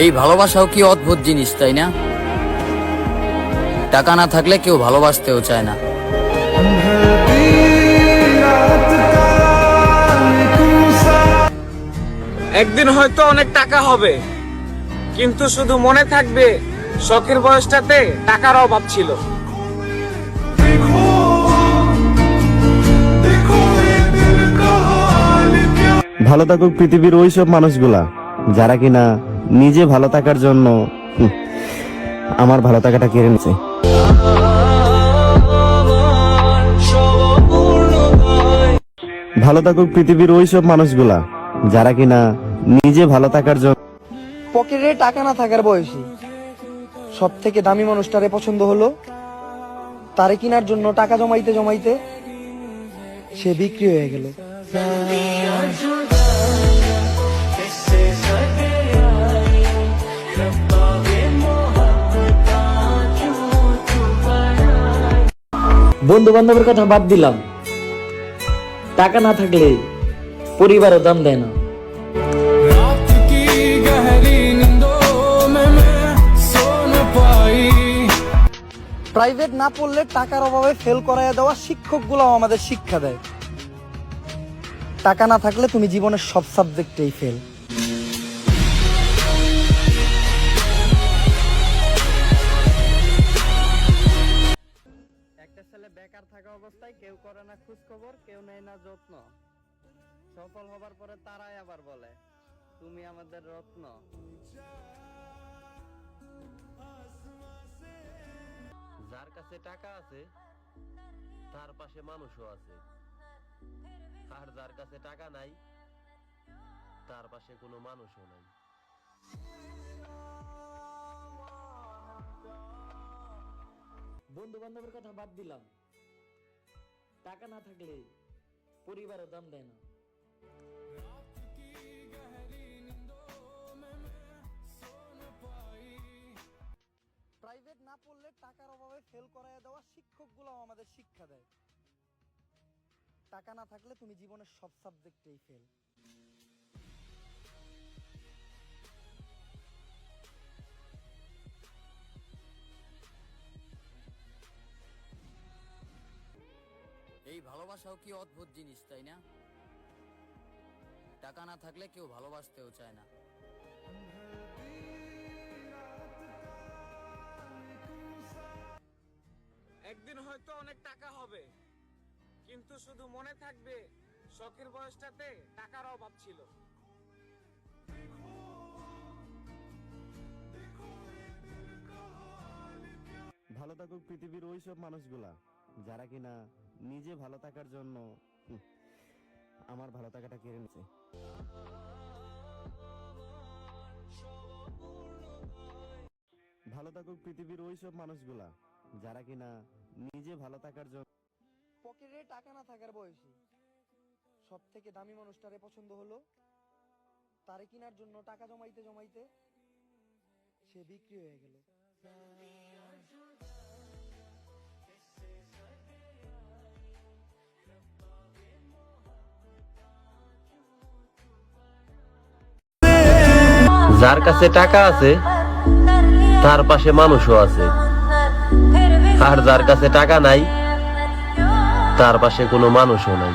এই ভালোবাসাও কি অদ্ভুত জিনিস, তাই না? টাকা না থাকলে কেউ ভালোবাসতেও চায় না। একদিন হয়তো অনেক টাকা হবে, কিন্তু শুধু মনে থাকবে শখের বয়সটাতে টাকার অভাব ছিল। ভালো থাকুক পৃথিবীর ওইসব মানুষগুলা যারা কিনা নিজে ভালো থাকার জন্য আমার ভালো থাকাটা কেড়ে নিছে। ভালো থাকুক পৃথিবীর ওইসব মানুষগুলা যারা কিনা নিজে ভালো থাকার জন্য পকেটে টাকা না থাকার বয়সী সব থেকে দামি মানুষটারে পছন্দ হলো, তারে কেনার জন্য টাকা জমাইতে জমাইতে সে বিক্রি হয়ে গেল। বন্ধু বান্ধবের কথা বাদ দিলাম, টাকা না থাকলে পরিবারও দাম দেয় না। প্রাইভেট না পড়লে টাকার অভাবে ফেল করাইয়া দেওয়া শিক্ষকগুলো আমাদের শিক্ষা দেয়, টাকা না থাকলে তুমি জীবনের সব সাবজেক্টেই ফেল। একটা ছেলে বেকার থাকা অবস্থায় কেউ করে না খোঁজ খবর, কেউ নেয় না যত্ন। সফল হবার পরে তারাই আবার বলে তুমি আমাদের রত্ন। যার কাছে টাকা আছে তার পাশে মানুষও আছে, আর যার কাছে টাকা নাই তার পাশে কোনো মানুষও নাই। বন্ধু বান্ধবের কথা বাদ দিলাম, টাকা না থাকলে পরিবারও দাম দেয় না। প্রাইভেট না পড়লে টাকার অভাবে ফেল করাইয়া দেওয়া শিক্ষকগুলো আমাদের শিক্ষা দেয়, টাকা না থাকলে তুমি জীবনের সব সাবজেক্টেই ফেল। এই ভালোবাসাও কি অদ্ভুত জিনিস, তাই না? টাকা না থাকলে কেউ ভালোবাসতেও চায় না। একদিন হয়তো অনেক টাকা হবে, কিন্তু শুধু মনে থাকবে শখের বয়সটাতে টাকার অভাব ছিল। ভালো থাকুক পৃথিবীর ওইসব মানুষগুলা যারা কিনা নিজে ভালো থাকার জন্য আমার ভালো থাকাটা কেড়ে নিছে। ভালো থাকুক পৃথিবীর ওইসব মানুষগুলা যারা কিনা নিজে ভালো থাকার জন্য পকেটে টাকা না থাকার বয়সী সব থেকে দামি মানুষটারে পছন্দ হলো, তারে কেনার জন্য টাকা জমাইতে জমাইতে সে বিক্রি হয়ে গেল। যার কাছে টাকা আছে তার পাশে মানুষও আছে, আর যার কাছে টাকা নাই তার পাশে কোনো মানুষও নাই।